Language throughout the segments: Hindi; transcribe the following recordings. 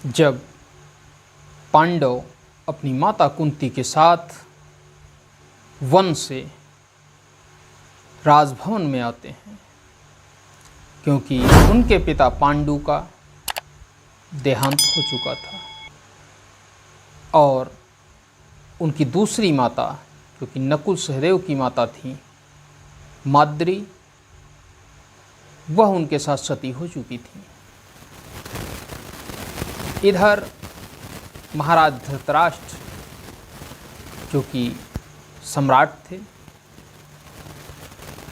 जब पांडव अपनी माता कुंती के साथ वन से राजभवन में आते हैं, क्योंकि उनके पिता पांडु का देहांत हो चुका था और उनकी दूसरी माता, जो कि नकुल सहदेव की माता थी, माद्री, वह उनके साथ सती हो चुकी थी। इधर महाराज धृतराष्ट्र, जो कि सम्राट थे,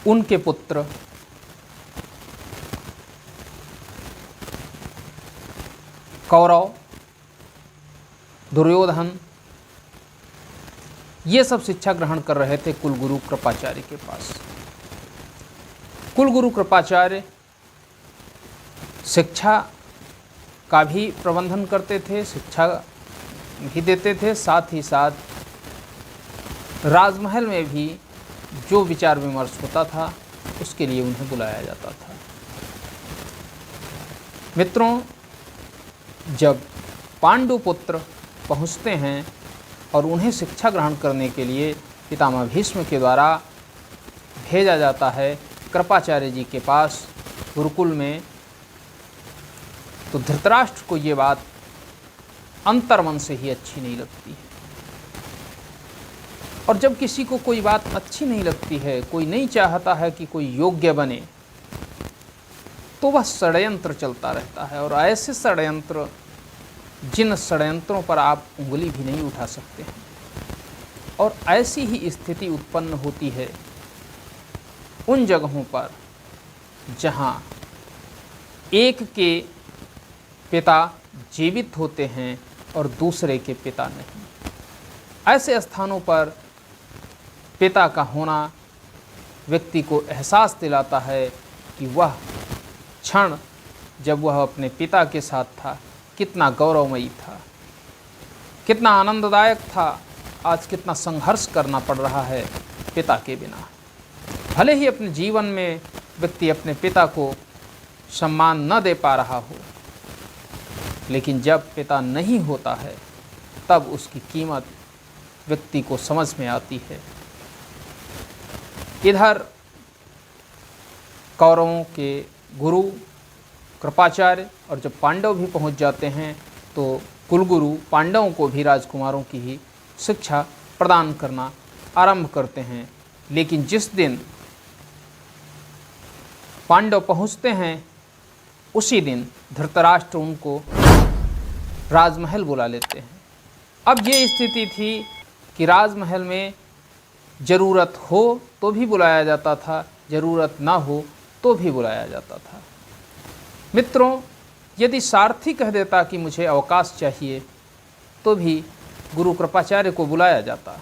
उनके पुत्र कौरव, दुर्योधन, ये सब शिक्षा ग्रहण कर रहे थे कुलगुरु कृपाचार्य के पास। कुलगुरु कृपाचार्य शिक्षा का भी प्रबंधन करते थे, शिक्षा भी देते थे, साथ ही साथ राजमहल में भी जो विचार विमर्श होता था उसके लिए उन्हें बुलाया जाता था। मित्रों, जब पांडु पुत्र पहुँचते हैं और उन्हें शिक्षा ग्रहण करने के लिए पितामह भीष्म के द्वारा भेजा जाता है कृपाचार्य जी के पास गुरुकुल में, तो धृतराष्ट्र को ये बात अंतर्मन से ही अच्छी नहीं लगती है। और जब किसी को कोई बात अच्छी नहीं लगती है, कोई नहीं चाहता है कि कोई योग्य बने, तो वह षड्यंत्र चलता रहता है। और ऐसे षड्यंत्र, जिन षड्यंत्रों पर आप उंगली भी नहीं उठा सकते हैं, और ऐसी ही स्थिति उत्पन्न होती है उन जगहों पर जहां एक के पिता जीवित होते हैं और दूसरे के पिता नहीं। ऐसे स्थानों पर पिता का होना व्यक्ति को एहसास दिलाता है कि वह क्षण जब वह अपने पिता के साथ था कितना गौरवमयी था, कितना आनंददायक था। आज कितना संघर्ष करना पड़ रहा है पिता के बिना। भले ही अपने जीवन में व्यक्ति अपने पिता को सम्मान न दे पा रहा हो, लेकिन जब पिता नहीं होता है तब उसकी कीमत व्यक्ति को समझ में आती है। इधर कौरवों के गुरु कृपाचार्य, और जब पांडव भी पहुंच जाते हैं तो कुलगुरु पांडवों को भी राजकुमारों की ही शिक्षा प्रदान करना आरंभ करते हैं। लेकिन जिस दिन पांडव पहुंचते हैं उसी दिन धृतराष्ट्र उनको राजमहल बुला लेते हैं। अब ये स्थिति थी कि राजमहल में ज़रूरत हो तो भी बुलाया जाता था, ज़रूरत ना हो तो भी बुलाया जाता था। मित्रों, यदि सारथी कह देता कि मुझे अवकाश चाहिए तो भी गुरु कृपाचार्य को बुलाया जाता,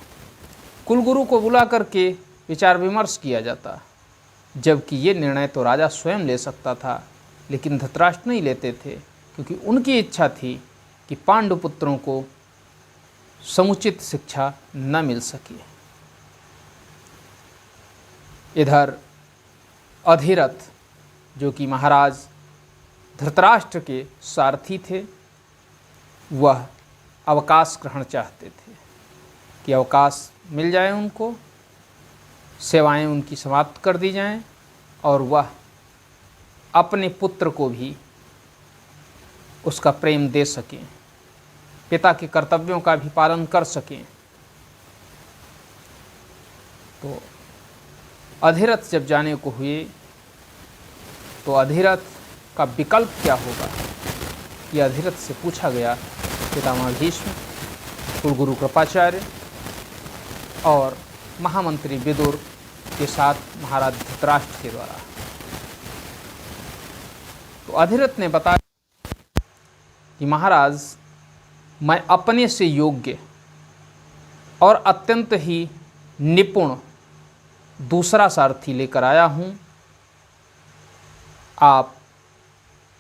कुलगुरु को बुला करके विचार विमर्श किया जाता, जबकि ये निर्णय तो राजा स्वयं ले सकता था। लेकिन धृतराष्ट्र नहीं लेते थे, क्योंकि उनकी इच्छा थी कि पांडुपुत्रों को समुचित शिक्षा न मिल सके। इधर अधिरथ, जो कि महाराज धृतराष्ट्र के सारथी थे, वह अवकाश ग्रहण चाहते थे कि अवकाश मिल जाए उनको, सेवाएं उनकी समाप्त कर दी जाएं और वह अपने पुत्र को भी उसका प्रेम दे सकें, पिता के कर्तव्यों का भी पालन कर सकें। तो अधिरथ जब जाने को हुए तो अधिरथ का विकल्प क्या होगा, ये अधिरथ से पूछा गया पितामह भीष्म, कुलगुरु कृपाचार्य और महामंत्री विदुर के साथ महाराज धृतराष्ट्र के द्वारा। तो अधिरथ ने बताया कि महाराज, मैं अपने से योग्य और अत्यंत ही निपुण दूसरा सारथी लेकर आया हूँ। आप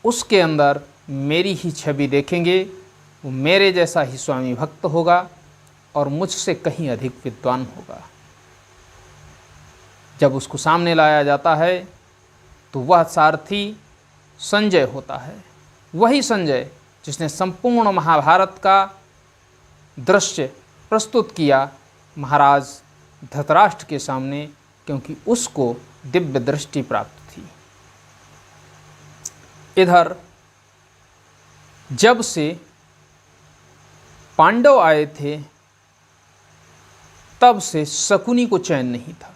उसके अंदर मेरी ही छवि देखेंगे, वो मेरे जैसा ही स्वामी भक्त होगा और मुझसे कहीं अधिक विद्वान होगा। जब उसको सामने लाया जाता है तो वह सारथी संजय होता है, वही संजय जिसने संपूर्ण महाभारत का दृश्य प्रस्तुत किया महाराज धृतराष्ट्र के सामने, क्योंकि उसको दिव्य दृष्टि प्राप्त थी। इधर जब से पांडव आए थे तब से शकुनी को चैन नहीं था,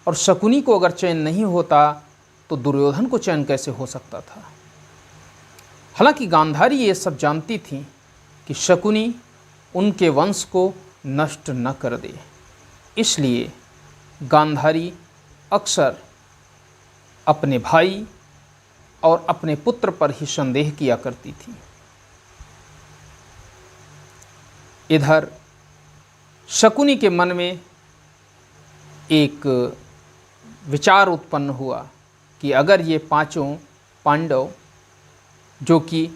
और शकुनी को अगर चैन नहीं होता तो दुर्योधन को चैन कैसे हो सकता था। हालांकि गांधारी ये सब जानती थी कि शकुनी उनके वंश को नष्ट न कर दे, इसलिए गांधारी अक्सर अपने भाई और अपने पुत्र पर ही संदेह किया करती थी। इधर शकुनी के मन में एक विचार उत्पन्न हुआ कि अगर ये पांचों पांडव, जो कि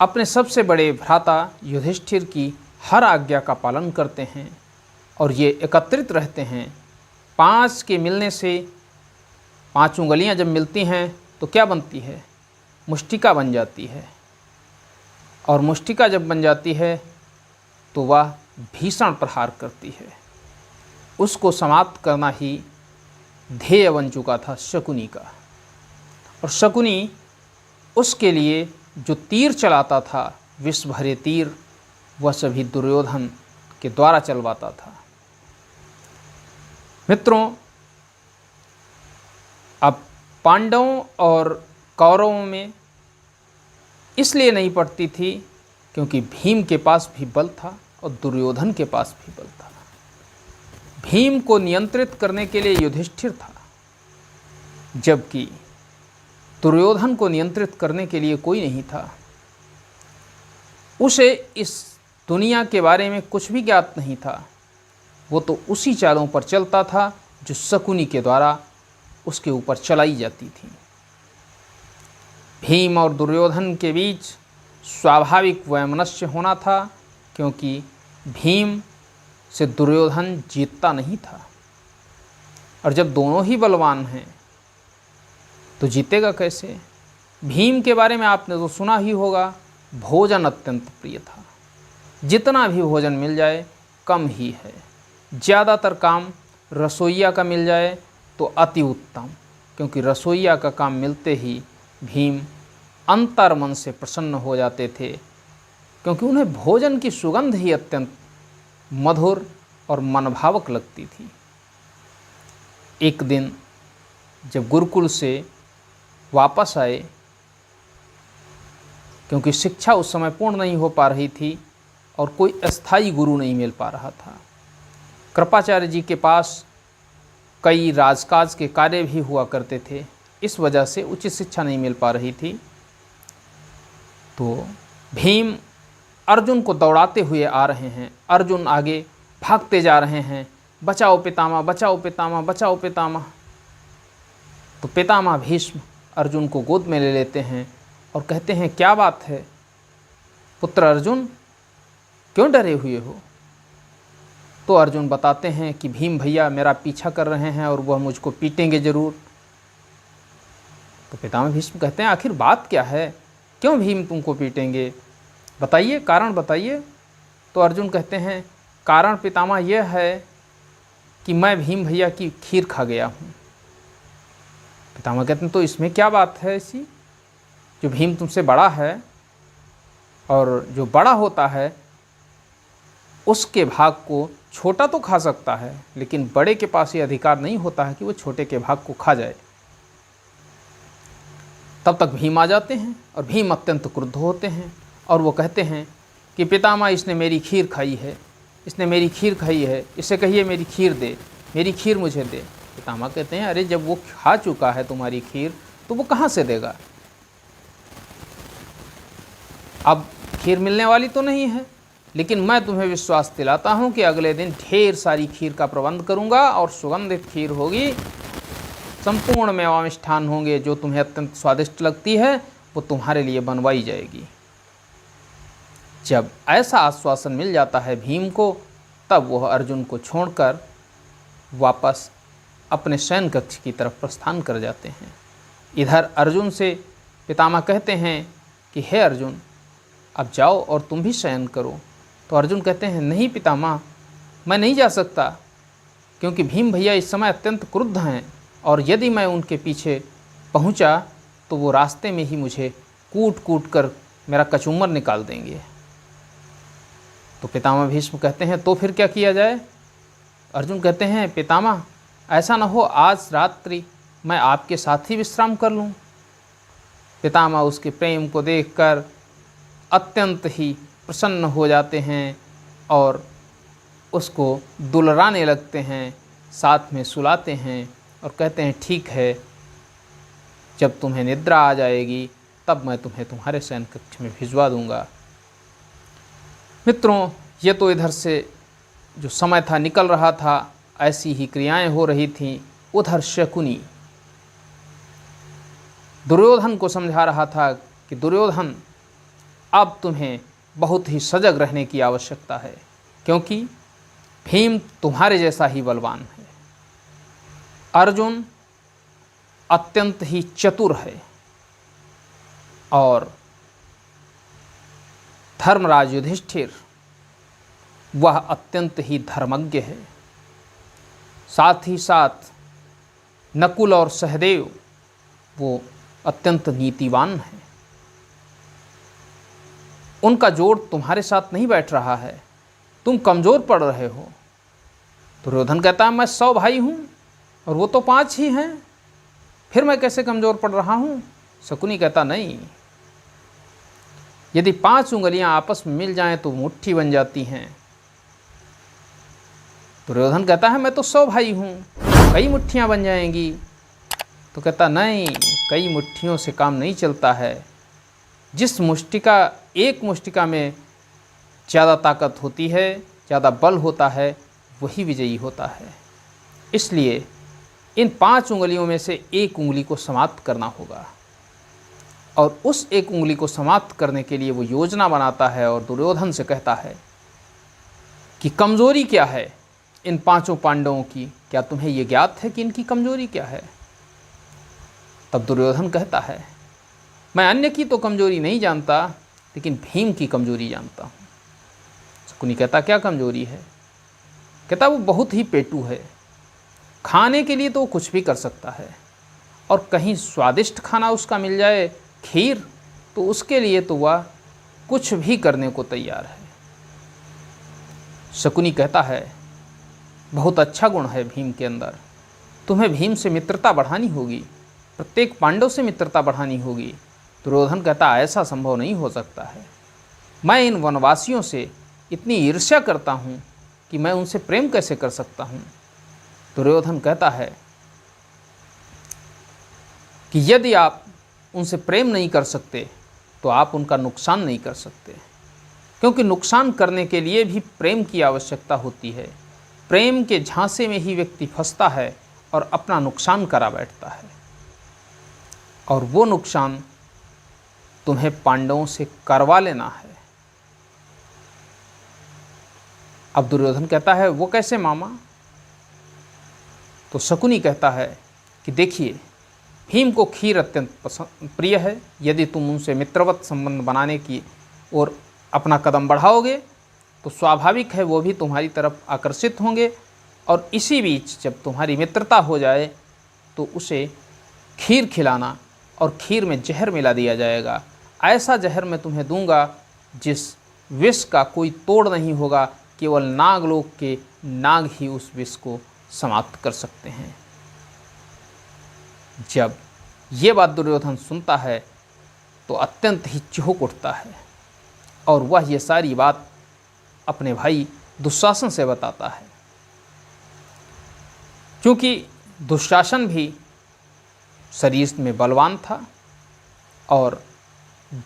अपने सबसे बड़े भ्राता युधिष्ठिर की हर आज्ञा का पालन करते हैं और ये एकत्रित रहते हैं, पांच के मिलने से पांचों गलियां जब मिलती हैं तो क्या बनती है, मुष्टिका बन जाती है, और मुष्टिका जब बन जाती है तो वह भीषण प्रहार करती है। उसको समाप्त करना ही ध्येय बन चुका था शकुनी का, और शकुनी उसके लिए जो तीर चलाता था, विष भरे तीर, वह सभी दुर्योधन के द्वारा चलवाता था। मित्रों, अब पांडवों और कौरवों में इसलिए नहीं पड़ती थी क्योंकि भीम के पास भी बल था और दुर्योधन के पास भी बल था। भीम को नियंत्रित करने के लिए युधिष्ठिर था, जबकि दुर्योधन को नियंत्रित करने के लिए कोई नहीं था। उसे इस दुनिया के बारे में कुछ भी ज्ञात नहीं था, वो तो उसी चालों पर चलता था जो शकुनी के द्वारा उसके ऊपर चलाई जाती थी। भीम और दुर्योधन के बीच स्वाभाविक वैमनस्य होना था, क्योंकि भीम से दुर्योधन जीतता नहीं था, और जब दोनों ही बलवान हैं तो जीतेगा कैसे। भीम के बारे में आपने तो सुना ही होगा, भोजन अत्यंत प्रिय था, जितना भी भोजन मिल जाए कम ही है, ज़्यादातर काम रसोइया का मिल जाए तो अति उत्तम, क्योंकि रसोइया का काम मिलते ही भीम अंतर मन से प्रसन्न हो जाते थे, क्योंकि उन्हें भोजन की सुगंध ही अत्यंत मधुर और मनभावक लगती थी। एक दिन जब गुरुकुल से वापस आए, क्योंकि शिक्षा उस समय पूर्ण नहीं हो पा रही थी और कोई अस्थायी गुरु नहीं मिल पा रहा था, कृपाचार्य जी के पास कई राजकाज के कार्य भी हुआ करते थे, इस वजह से उचित शिक्षा नहीं मिल पा रही थी। तो भीम अर्जुन को दौड़ाते हुए आ रहे हैं, अर्जुन आगे भागते जा रहे हैं, बचाओ पितामह, बचाओ पितामह, बचाओ पितामह। तो पितामह भीष्म अर्जुन को गोद में ले लेते हैं और कहते हैं, क्या बात है पुत्र अर्जुन, क्यों डरे हुए हो। तो अर्जुन बताते हैं कि भीम भैया मेरा पीछा कर रहे हैं और वह मुझको पीटेंगे ज़रूर। तो पितामह भीष्म कहते हैं, आखिर बात क्या है, क्यों भीम तुमको पीटेंगे, बताइए, कारण बताइए। तो अर्जुन कहते हैं, कारण पितामह यह है कि मैं भीम भैया की खीर खा गया हूँ। पितामह कहते हैं, तो इसमें क्या बात है ऐसी, जो भीम तुमसे बड़ा है और जो बड़ा होता है उसके भाग को छोटा तो खा सकता है, लेकिन बड़े के पास ये अधिकार नहीं होता है कि वो छोटे के भाग को खा जाए। तब तक भीम आ जाते हैं और भीम अत्यंत क्रुद्ध होते हैं और वो कहते हैं कि पितामह इसने मेरी खीर खाई है, इसने मेरी खीर खाई है, इसे कहिए मेरी खीर दे, मेरी खीर मुझे दे। पितामह कहते हैं, अरे जब वो खा चुका है तुम्हारी खीर तो वो कहाँ से देगा, अब खीर मिलने वाली तो नहीं है, लेकिन मैं तुम्हें विश्वास दिलाता हूँ कि अगले दिन ढेर सारी खीर का प्रबंध करूँगा और सुगंधित खीर होगी, संपूर्ण मेवामिष्ठान होंगे, जो तुम्हें अत्यंत स्वादिष्ट लगती है वो तुम्हारे लिए बनवाई जाएगी। जब ऐसा आश्वासन मिल जाता है भीम को, तब वह अर्जुन को छोड़कर वापस अपने शयन कक्ष की तरफ प्रस्थान कर जाते हैं। इधर अर्जुन से पितामह कहते हैं कि हे अर्जुन, अब जाओ और तुम भी शयन करो। तो अर्जुन कहते हैं नहीं पितामह, मैं नहीं जा सकता, क्योंकि भीम भैया इस समय अत्यंत क्रुद्ध हैं और यदि मैं उनके पीछे पहुंचा तो वो रास्ते में ही मुझे कूट कूट कर मेरा कचूमर निकाल देंगे। तो पितामह भीष्म कहते हैं तो फिर क्या किया जाए? अर्जुन कहते हैं पितामह, ऐसा न हो आज रात्रि मैं आपके साथ ही विश्राम कर लूँ। पितामह उसके प्रेम को देखकर अत्यंत ही प्रसन्न हो जाते हैं और उसको दुलराने लगते हैं, साथ में सुलाते हैं और कहते हैं ठीक है, जब तुम्हें निद्रा आ जाएगी तब मैं तुम्हें तुम्हारे शयन कक्ष में भिजवा दूंगा। मित्रों, ये तो इधर से जो समय था निकल रहा था, ऐसी ही क्रियाएं हो रही थीं। उधर शकुनी दुर्योधन को समझा रहा था कि दुर्योधन, अब तुम्हें बहुत ही सजग रहने की आवश्यकता है, क्योंकि भीम तुम्हारे जैसा ही बलवान है। अर्जुन अत्यंत ही चतुर है और धर्मराज युधिष्ठिर वह अत्यंत ही धर्मज्ञ है। साथ ही साथ नकुल और सहदेव वो अत्यंत नीतिवान है। उनका जोड़ तुम्हारे साथ नहीं बैठ रहा है, तुम कमज़ोर पड़ रहे हो। दुर्योधन कहता है मैं 100 भाई हूँ और वो तो 5 ही हैं, फिर मैं कैसे कमज़ोर पड़ रहा हूँ? शकुनी कहता नहीं, यदि 5 उंगलियां आपस में मिल जाएं तो मुट्ठी बन जाती हैं। दुर्योधन कहता है मैं तो 100 भाई हूँ, कई मुट्ठियाँ बन जाएंगी। तो कहता नहीं, कई मुट्ठियों से काम नहीं चलता है। जिस मुष्टिका, एक मुष्टिका में ज़्यादा ताकत होती है, ज़्यादा बल होता है, वही विजयी होता है। इसलिए इन 5 उंगलियों में से एक उंगली को समाप्त करना होगा और उस एक उंगली को समाप्त करने के लिए वो योजना बनाता है और दुर्योधन से कहता है कि कमज़ोरी क्या है इन 5 पांडवों की, क्या तुम्हें ये ज्ञात है कि इनकी कमज़ोरी क्या है? तब दुर्योधन कहता है मैं अन्य की तो कमज़ोरी नहीं जानता, लेकिन भीम की कमज़ोरी जानता हूँ। शकुनी कहता क्या कमज़ोरी है? कहता वो बहुत ही पेटू है, खाने के लिए तो वो कुछ भी कर सकता है और कहीं स्वादिष्ट खाना उसका मिल जाए, खीर, तो उसके लिए तो वह कुछ भी करने को तैयार है। शकुनी कहता है बहुत अच्छा गुण है भीम के अंदर, तुम्हें भीम से मित्रता बढ़ानी होगी, प्रत्येक पांडव से मित्रता बढ़ानी होगी। दुर्योधन कहता ऐसा संभव नहीं हो सकता है, मैं इन वनवासियों से इतनी ईर्ष्या करता हूँ कि मैं उनसे प्रेम कैसे कर सकता हूँ। दुर्योधन कहता है कि यदि आप उनसे प्रेम नहीं कर सकते तो आप उनका नुकसान नहीं कर सकते, क्योंकि नुकसान करने के लिए भी प्रेम की आवश्यकता होती है। प्रेम के झांसे में ही व्यक्ति फंसता है और अपना नुकसान करा बैठता है, और वो नुकसान तुम्हें पांडवों से करवा लेना है। अब दुर्योधन कहता है वो कैसे मामा? तो शकुनी कहता है कि देखिए, भीम को खीर अत्यंत प्रिय है, यदि तुम उनसे मित्रवत संबंध बनाने की ओर अपना कदम बढ़ाओगे तो स्वाभाविक है वो भी तुम्हारी तरफ आकर्षित होंगे, और इसी बीच जब तुम्हारी मित्रता हो जाए तो उसे खीर खिलाना और खीर में जहर मिला दिया जाएगा। ऐसा जहर मैं तुम्हें दूंगा जिस विष का कोई तोड़ नहीं होगा, केवल नागलोक के नाग ही उस विष को समाप्त कर सकते हैं। जब ये बात दुर्योधन सुनता है तो अत्यंत ही चौंक उठता है और वह ये सारी बात अपने भाई दुशासन से बताता है, क्योंकि दुशासन भी शरीर में बलवान था और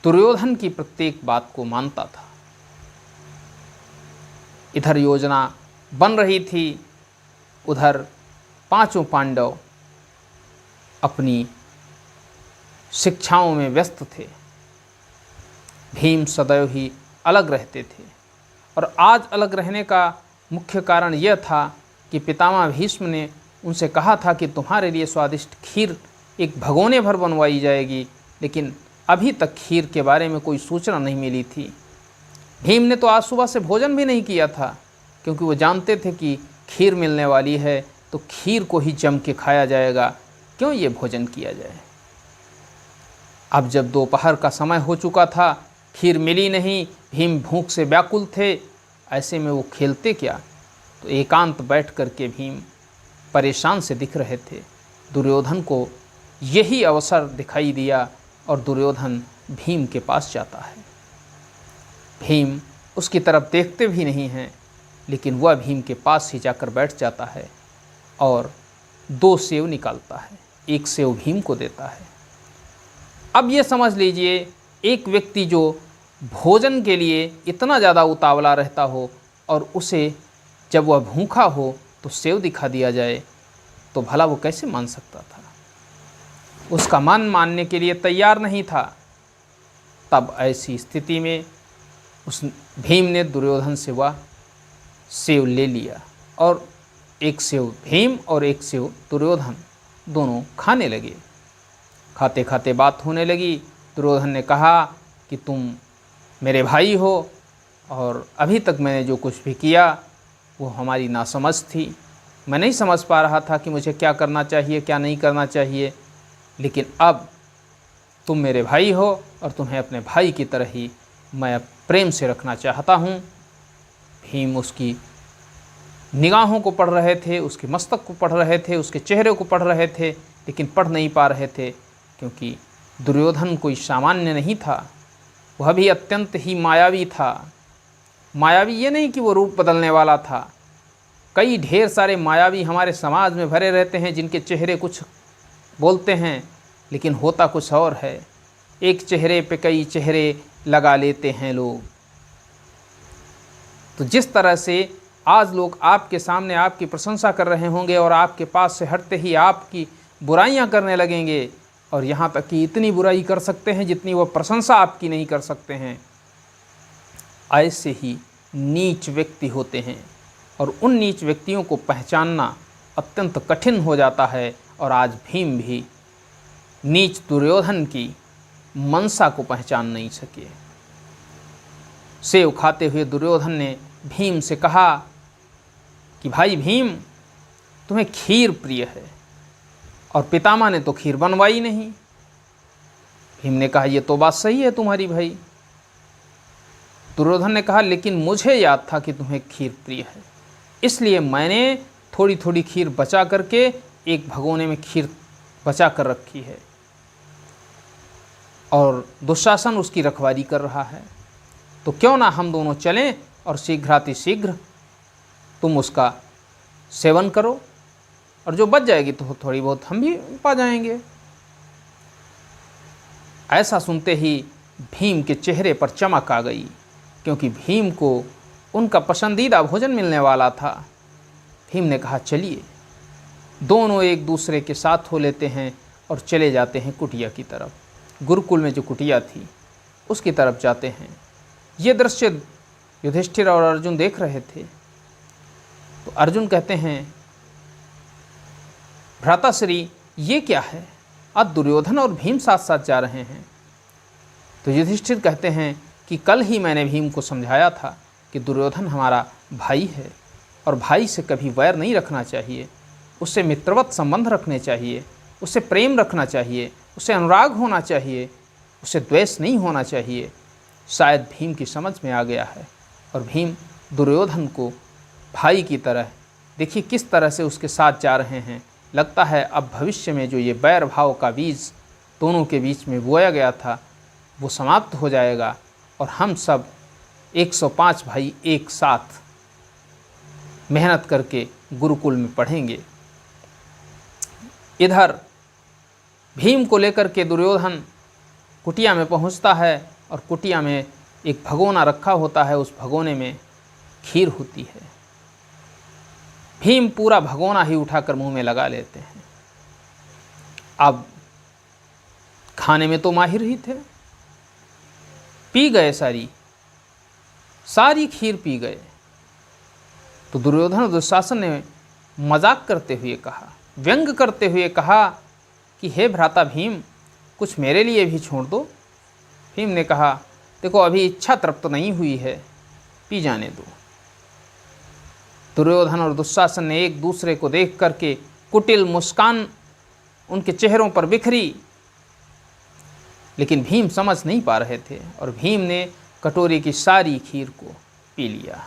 दुर्योधन की प्रत्येक बात को मानता था। इधर योजना बन रही थी, उधर 5 पांडव अपनी शिक्षाओं में व्यस्त थे। भीम सदैव ही अलग रहते थे और आज अलग रहने का मुख्य कारण यह था कि पितामह भीष्म ने उनसे कहा था कि तुम्हारे लिए स्वादिष्ट खीर एक भगोने भर बनवाई जाएगी, लेकिन अभी तक खीर के बारे में कोई सूचना नहीं मिली थी। भीम ने तो आज सुबह से भोजन भी नहीं किया था, क्योंकि वो जानते थे कि खीर मिलने वाली है तो खीर को ही जम के खाया जाएगा, क्यों ये भोजन किया जाए। अब जब दोपहर का समय हो चुका था, खीर मिली नहीं, भीम भूख से व्याकुल थे, ऐसे में वो खेलते क्या। तो एकांत बैठ कर के भीम परेशान से दिख रहे थे। दुर्योधन को यही अवसर दिखाई दिया और दुर्योधन भीम के पास जाता है। भीम उसकी तरफ देखते भी नहीं हैं, लेकिन वह भीम के पास ही जाकर बैठ जाता है और 2 सेव निकालता है, 1 सेव भीम को देता है। अब ये समझ लीजिए, एक व्यक्ति जो भोजन के लिए इतना ज़्यादा उतावला रहता हो और उसे जब वह भूखा हो तो सेव दिखा दिया जाए, तो भला वो कैसे मान सकता था। उसका मन मानने के लिए तैयार नहीं था। तब ऐसी स्थिति में उस भीम ने दुर्योधन से वह सेव ले लिया और 1 सेव भीम और 1 सेव दुर्योधन दोनों खाने लगे। खाते खाते बात होने लगी। दुर्योधन ने कहा कि तुम मेरे भाई हो और अभी तक मैंने जो कुछ भी किया वो हमारी नासमझ थी। मैं नहीं समझ पा रहा था कि मुझे क्या करना चाहिए, क्या नहीं करना चाहिए, लेकिन अब तुम मेरे भाई हो और तुम्हें अपने भाई की तरह ही मैं प्रेम से रखना चाहता हूँ। भीम उसकी निगाहों को पढ़ रहे थे, उसके मस्तक को पढ़ रहे थे, उसके चेहरे को पढ़ रहे थे, लेकिन पढ़ नहीं पा रहे थे, क्योंकि दुर्योधन कोई सामान्य नहीं था, वह भी अत्यंत ही मायावी था। मायावी ये नहीं कि वो रूप बदलने वाला था। कई ढेर सारे मायावी हमारे समाज में भरे रहते हैं, जिनके चेहरे कुछ बोलते हैं लेकिन होता कुछ और है। एक चेहरे पे कई चेहरे लगा लेते हैं लोग। तो जिस तरह से आज लोग आपके सामने आपकी प्रशंसा कर रहे होंगे और आपके पास से हटते ही आपकी बुराइयां करने लगेंगे, और यहाँ तक कि इतनी बुराई कर सकते हैं जितनी वह प्रशंसा आपकी नहीं कर सकते हैं, ऐसे ही नीच व्यक्ति होते हैं और उन नीच व्यक्तियों को पहचानना अत्यंत कठिन हो जाता है। और आज भीम भी नीच दुर्योधन की मनसा को पहचान नहीं सके। सेव खाते हुए दुर्योधन ने भीम से कहा कि भाई भीम, तुम्हें खीर प्रिय है और पितामह ने तो खीर बनवाई नहीं। भीम ने कहा, ये तो बात सही है तुम्हारी भाई। दुर्योधन ने कहा, लेकिन मुझे याद था कि तुम्हें खीर प्रिय है, इसलिए मैंने थोड़ी थोड़ी खीर बचा करके एक भगोने में खीर बचा कर रखी है, और दुशासन उसकी रखवाली कर रहा है। तो क्यों ना हम दोनों चलें और शीघ्रातिशीघ्र तुम उसका सेवन करो, और जो बच जाएगी तो थोड़ी बहुत हम भी पा जाएंगे। ऐसा सुनते ही भीम के चेहरे पर चमक आ गई, क्योंकि भीम को उनका पसंदीदा भोजन मिलने वाला था। भीम ने कहा, चलिए दोनों एक दूसरे के साथ हो लेते हैं और चले जाते हैं कुटिया की तरफ। गुरुकुल में जो कुटिया थी उसकी तरफ जाते हैं। ये दृश्य युधिष्ठिर और अर्जुन देख रहे थे। तो अर्जुन कहते हैं, भ्राताश्री ये क्या है, आज दुर्योधन और भीम साथ साथ जा रहे हैं। तो युधिष्ठिर कहते हैं कि कल ही मैंने भीम को समझाया था कि दुर्योधन हमारा भाई है और भाई से कभी वैर नहीं रखना चाहिए, उससे मित्रवत संबंध रखने चाहिए, उससे प्रेम रखना चाहिए, उससे अनुराग होना चाहिए, उससे द्वेष नहीं होना चाहिए। शायद भीम की समझ में आ गया है और भीम दुर्योधन को भाई की तरह, देखिए किस तरह से उसके साथ जा रहे हैं। लगता है अब भविष्य में जो ये बैर भाव का बीज दोनों के बीच में बोया गया था वो समाप्त हो जाएगा और हम सब 105 भाई एक साथ मेहनत करके गुरुकुल में पढ़ेंगे। इधर भीम को लेकर के दुर्योधन कुटिया में पहुंचता है और कुटिया में एक भगोना रखा होता है, उस भगोने में खीर होती है। भीम पूरा भगोना ही उठाकर मुंह में लगा लेते हैं। अब खाने में तो माहिर ही थे, पी गए सारी खीर पी गए। तो दुर्योधन और दुशासन ने मजाक करते हुए कहा, व्यंग करते हुए कहा कि हे भ्राता भीम, कुछ मेरे लिए भी छोड़ दो, भीम ने कहा, देखो अभी इच्छा तृप्त नहीं हुई है, पी जाने दो। दुर्योधन और दुशासन ने एक दूसरे को देख करके कुटिल मुस्कान उनके चेहरों पर बिखरी, लेकिन भीम समझ नहीं पा रहे थे और भीम ने कटोरी की सारी खीर को पी लिया।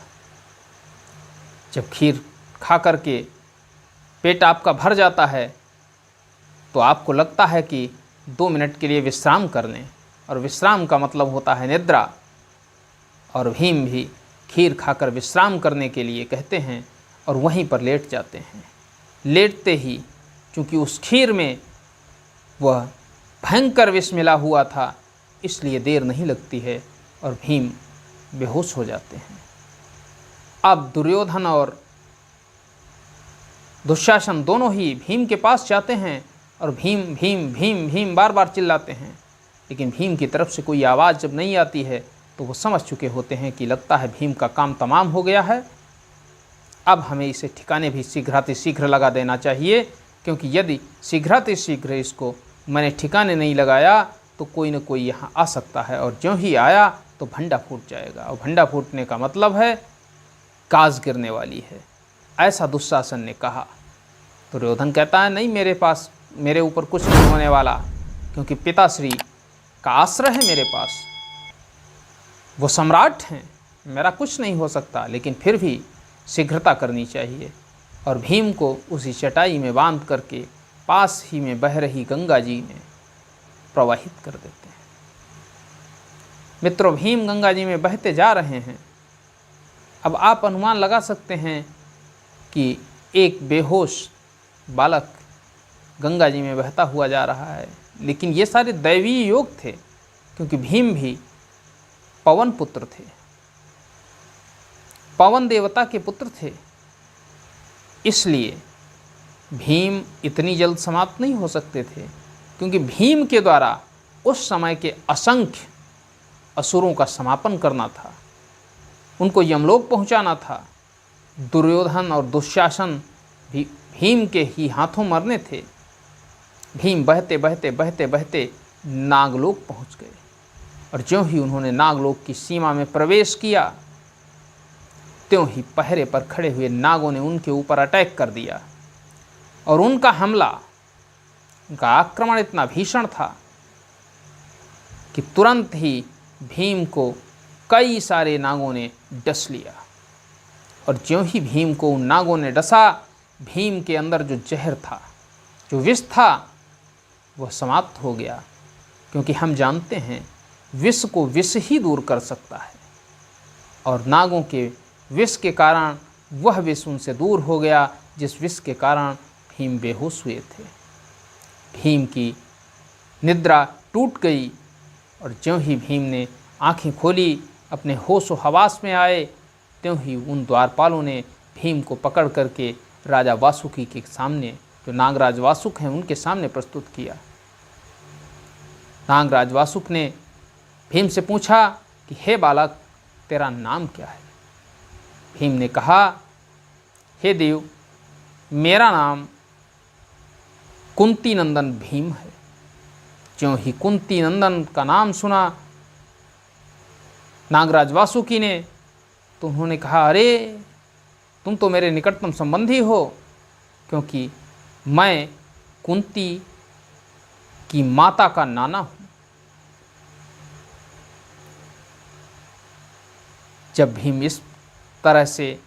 जब खीर खा करके पेट आपका भर जाता है तो आपको लगता है कि 2 मिनट के लिए विश्राम कर लें, और विश्राम का मतलब होता है निद्रा। और भीम भी खीर खाकर विश्राम करने के लिए कहते हैं और वहीं पर लेट जाते हैं। लेटते ही क्योंकि उस खीर में वह भयंकर विष मिला हुआ था, इसलिए देर नहीं लगती है और भीम बेहोश हो जाते हैं। अब दुर्योधन और दुशासन दोनों ही भीम के पास जाते हैं और भीम भीम भीम भीम बार बार चिल्लाते हैं, लेकिन भीम की तरफ से कोई आवाज़ जब नहीं आती है तो वो समझ चुके होते हैं कि लगता है भीम का काम तमाम हो गया है। अब हमें इसे ठिकाने भी शीघ्र लगा देना चाहिए, क्योंकि यदि शीघ्र इसको मैंने ठिकाने नहीं लगाया तो कोई न कोई यहाँ आ सकता है, और ज्यों ही आया तो भंडा फूट जाएगा, और भंडा फूटने का मतलब है काज गिरने वाली है। ऐसा दुशासन ने कहा। दुर्योधन कहता है, नहीं, मेरे ऊपर कुछ नहीं होने वाला, क्योंकि पिताश्री का आश्रय है मेरे पास, वो सम्राट हैं, मेरा कुछ नहीं हो सकता। लेकिन फिर भी शीघ्रता करनी चाहिए, और भीम को उसी चटाई में बांध करके पास ही में बह रही गंगा जी में प्रवाहित कर देते हैं। मित्रों, भीम गंगा जी में बहते जा रहे हैं। अब आप अनुमान लगा सकते हैं कि एक बेहोश बालक गंगा जी में बहता हुआ जा रहा है, लेकिन ये सारे दैवीय योग थे, क्योंकि भीम भी पवन पुत्र थे, पवन देवता के पुत्र थे। इसलिए भीम इतनी जल्द समाप्त नहीं हो सकते थे, क्योंकि भीम के द्वारा उस समय के असंख्य असुरों का समापन करना था, उनको यमलोक पहुंचाना था। दुर्योधन और दुशासन भी भीम के ही हाथों मरने थे। भीम बहते बहते बहते बहते नागलोक पहुंच गए, और ज्यों ही उन्होंने नागलोक की सीमा में प्रवेश किया, त्यों ही पहरे पर खड़े हुए नागों ने उनके ऊपर अटैक कर दिया, और उनका हमला, उनका आक्रमण इतना भीषण था कि तुरंत ही भीम को कई सारे नागों ने डस लिया। और ज्यों ही भीम को उन नागों ने डसा, भीम के अंदर जो जहर था, जो विष था, वह समाप्त हो गया। क्योंकि हम जानते हैं विष को विष ही दूर कर सकता है, और नागों के विष के कारण वह विष उनसे दूर हो गया जिस विष के कारण भीम बेहोश हुए थे। भीम की निद्रा टूट गई, और ज्यों ही भीम ने आंखें खोली, अपने होश व हवास में आए, त्यों ही उन द्वारपालों ने भीम को पकड़ करके राजा वासुकी के सामने, जो नागराज वासुक हैं, उनके सामने प्रस्तुत किया। नागराज वासुक ने भीम से पूछा कि हे बालक, तेरा नाम क्या है? भीम ने कहा, हे देव, मेरा नाम कुंती नंदन भीम है। ज्यों ही कुंती नंदन का नाम सुना नागराज वासुकी ने, तो उन्होंने कहा, अरे तुम तो मेरे निकटतम संबंधी हो, क्योंकि मैं कुंती की माता का नाना हूँ। जब भीम इस तरह से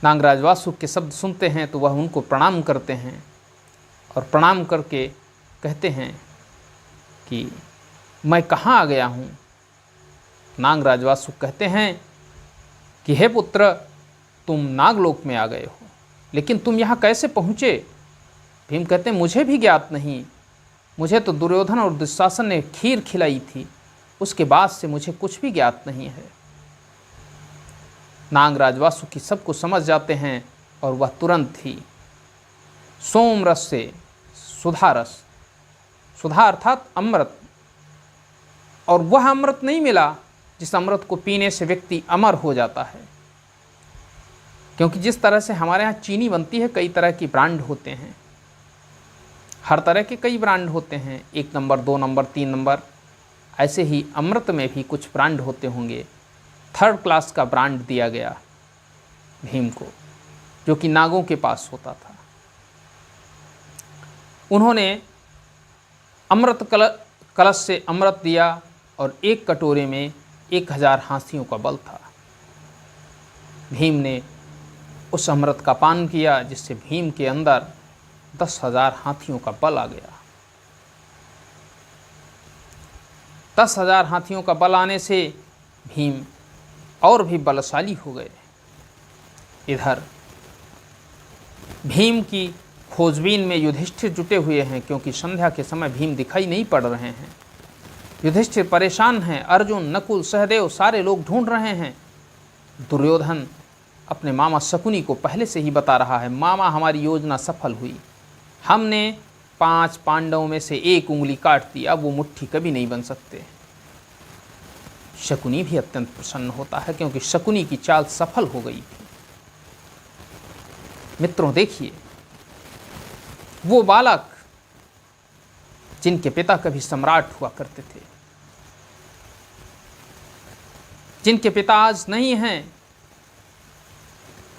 नागराज वासुक के शब्द सुनते हैं तो वह उनको प्रणाम करते हैं, और प्रणाम करके कहते हैं कि मैं कहाँ आ गया हूँ? नागराज वासुक कहते हैं कि हे पुत्र, तुम नागलोक में आ गए हो, लेकिन तुम यहाँ कैसे पहुँचे? भीम कहते हैं, मुझे भी ज्ञात नहीं, मुझे तो दुर्योधन और दुशासन ने खीर खिलाई थी, उसके बाद से मुझे कुछ भी ज्ञात नहीं है। नागराज वासुकी सब कुछ समझ जाते हैं, और वह तुरंत ही सोम रस से सुधा रस, सुधा अर्थात अमृत, और वह अमृत नहीं मिला जिस अमृत को पीने से व्यक्ति अमर हो जाता है। क्योंकि जिस तरह से हमारे यहाँ चीनी बनती है, कई तरह की ब्रांड होते हैं, हर तरह के कई ब्रांड होते हैं, 1 नंबर, 2 नंबर, 3 नंबर, ऐसे ही अमृत में भी कुछ ब्रांड होते होंगे। थर्ड क्लास का ब्रांड दिया गया भीम को, जो कि नागों के पास होता था। उन्होंने अमृत कलश से अमृत दिया और एक कटोरे में 1000 हाथियों का बल था। भीम ने उस अमृत का पान किया, जिससे भीम के अंदर 10,000 हाथियों का बल आ गया। 10,000 हाथियों का बल आने से भीम और भी बलशाली हो गए। इधर भीम की खोजबीन में युधिष्ठिर जुटे हुए हैं, क्योंकि संध्या के समय भीम दिखाई नहीं पड़ रहे हैं। युधिष्ठिर परेशान हैं। अर्जुन, नकुल, सहदेव सारे लोग ढूंढ रहे हैं। दुर्योधन अपने मामा शकुनी को पहले से ही बता रहा है, मामा हमारी योजना सफल हुई, हमने 5 पांडवों में से 1 उंगली काट दी, अब वो मुट्ठी कभी नहीं बन सकते। शकुनी भी अत्यंत प्रसन्न होता है, क्योंकि शकुनी की चाल सफल हो गई थी। मित्रों, देखिए, वो बालक जिनके पिता कभी सम्राट हुआ करते थे, जिनके पिता आज नहीं हैं,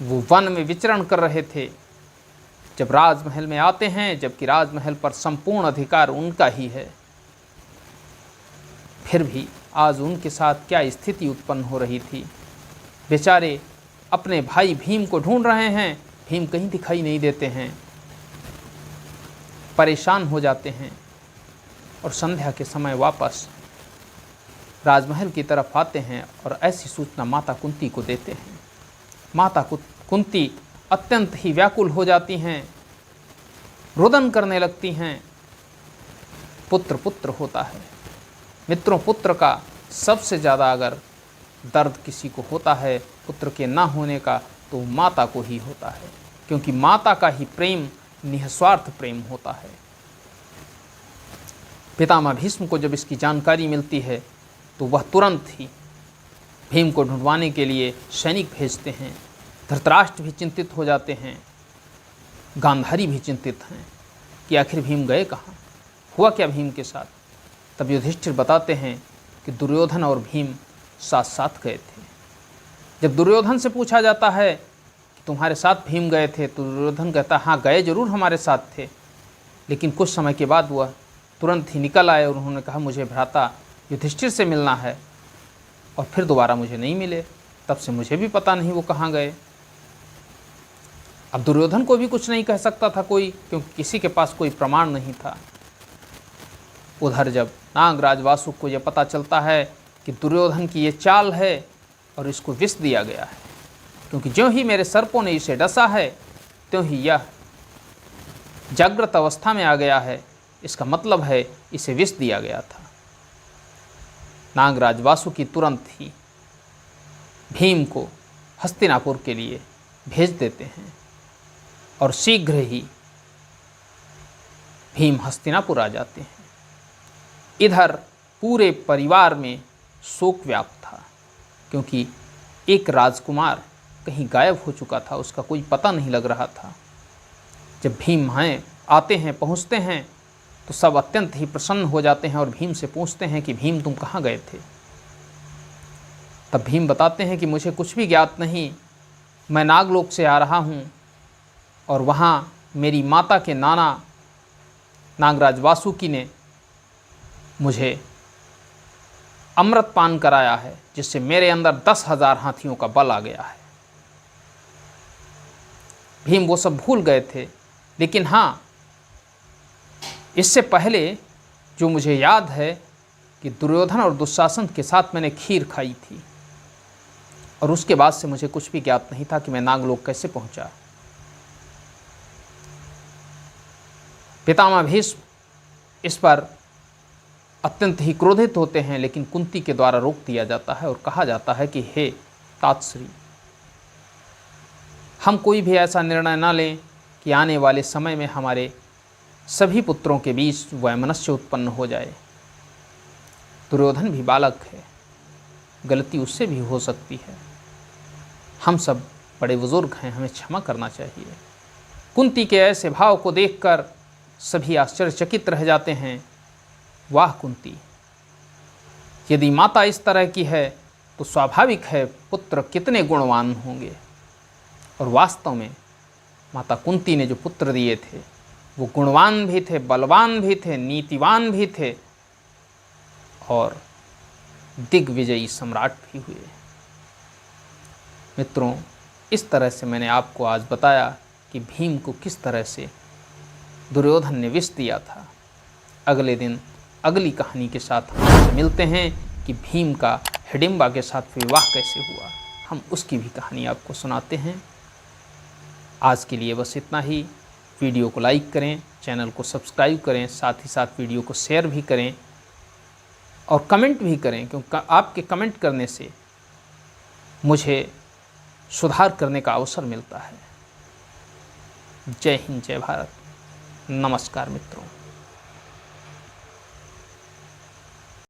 वो वन में विचरण कर रहे थे, जब राजमहल में आते हैं, जबकि राजमहल पर संपूर्ण अधिकार उनका ही है। फिर भी आज उनके साथ क्या स्थिति उत्पन्न हो रही थी। बेचारे अपने भाई भीम को ढूंढ रहे हैं, भीम कहीं दिखाई नहीं देते हैं, परेशान हो जाते हैं और संध्या के समय वापस राजमहल की तरफ आते हैं और ऐसी सूचना माता कुंती को देते हैं। माता कुंती अत्यंत ही व्याकुल हो जाती हैं, रुदन करने लगती हैं। पुत्र पुत्र होता है। मित्रों, पुत्र का सबसे ज़्यादा अगर दर्द किसी को होता है पुत्र के ना होने का, तो माता को ही होता है, क्योंकि माता का ही प्रेम निस्वार्थ प्रेम होता है। पितामह भीष्म को जब इसकी जानकारी मिलती है तो वह तुरंत ही भीम को ढूंढवाने के लिए सैनिक भेजते हैं। धृतराष्ट्र भी चिंतित हो जाते हैं, गांधारी भी चिंतित हैं कि आखिर भीम गए कहाँ, हुआ क्या भीम के साथ। तब युधिष्ठिर बताते हैं कि दुर्योधन और भीम साथ साथ गए थे। जब दुर्योधन से पूछा जाता है कि तुम्हारे साथ भीम गए थे, तो दुर्योधन कहता हाँ गए जरूर हमारे साथ थे, लेकिन कुछ समय के बाद वह तुरंत ही निकल आए और उन्होंने कहा मुझे भ्राता युधिष्ठिर से मिलना है, और फिर दोबारा मुझे नहीं मिले। तब से मुझे भी पता नहीं वो कहाँ गए। अब दुर्योधन को भी कुछ नहीं कह सकता था कोई, क्योंकि किसी के पास कोई प्रमाण नहीं था। उधर जब नागराज वासुक को यह पता चलता है कि दुर्योधन की ये चाल है और इसको विष दिया गया है, क्योंकि ज्यों ही मेरे सर्पों ने इसे डसा है त्यों ही यह जागृत अवस्था में आ गया है, इसका मतलब है इसे विष दिया गया था। नागराज वासुकी तुरंत ही भीम को हस्तिनापुर के लिए भेज देते हैं और शीघ्र ही भीम हस्तिनापुर आ जाते हैं। इधर पूरे परिवार में शोक व्याप्त था, क्योंकि एक राजकुमार कहीं गायब हो चुका था, उसका कोई पता नहीं लग रहा था। जब भीम आते हैं, पहुंचते हैं, तो सब अत्यंत ही प्रसन्न हो जाते हैं और भीम से पूछते हैं कि भीम तुम कहाँ गए थे। तब भीम बताते हैं कि मुझे कुछ भी ज्ञात नहीं, मैं नागलोक से आ रहा हूँ और वहाँ मेरी माता के नाना नागराज वासुकी ने मुझे अमृत पान कराया है, जिससे मेरे अंदर 10,000 हाथियों का बल आ गया है। भीम वो सब भूल गए थे, लेकिन हाँ, इससे पहले जो मुझे याद है कि दुर्योधन और दुशासन के साथ मैंने खीर खाई थी, और उसके बाद से मुझे कुछ भी ज्ञात नहीं था कि मैं नागलोक कैसे पहुंचा। पितामह भीष्म इस पर अत्यंत ही क्रोधित होते हैं, लेकिन कुंती के द्वारा रोक दिया जाता है और कहा जाता है कि हे तातश्री, हम कोई भी ऐसा निर्णय ना लें कि आने वाले समय में हमारे सभी पुत्रों के बीच वैमनस्य उत्पन्न हो जाए। दुर्योधन भी बालक है, गलती उससे भी हो सकती है, हम सब बड़े बुजुर्ग हैं, हमें क्षमा करना चाहिए। कुंती के ऐसे भाव को देखकर सभी आश्चर्यचकित रह जाते हैं। वाह कुंती, यदि माता इस तरह की है तो स्वाभाविक है पुत्र कितने गुणवान होंगे। और वास्तव में माता कुंती ने जो पुत्र दिए थे वो गुणवान भी थे, बलवान भी थे, नीतिवान भी थे और दिग्विजयी सम्राट भी हुए। मित्रों, इस तरह से मैंने आपको आज बताया कि भीम को किस तरह से दुर्योधन ने विष दिया था। अगले दिन अगली कहानी के साथ हम आपसे मिलते हैं कि भीम का हिडिंबा के साथ विवाह कैसे हुआ। हम उसकी भी कहानी आपको सुनाते हैं। आज के लिए बस इतना ही। वीडियो को लाइक करें, चैनल को सब्सक्राइब करें, साथ ही साथ वीडियो को शेयर भी करें और कमेंट भी करें, क्योंकि आपके कमेंट करने से मुझे सुधार करने का अवसर मिलता है। जय हिंद, जय भारत, नमस्कार मित्रों।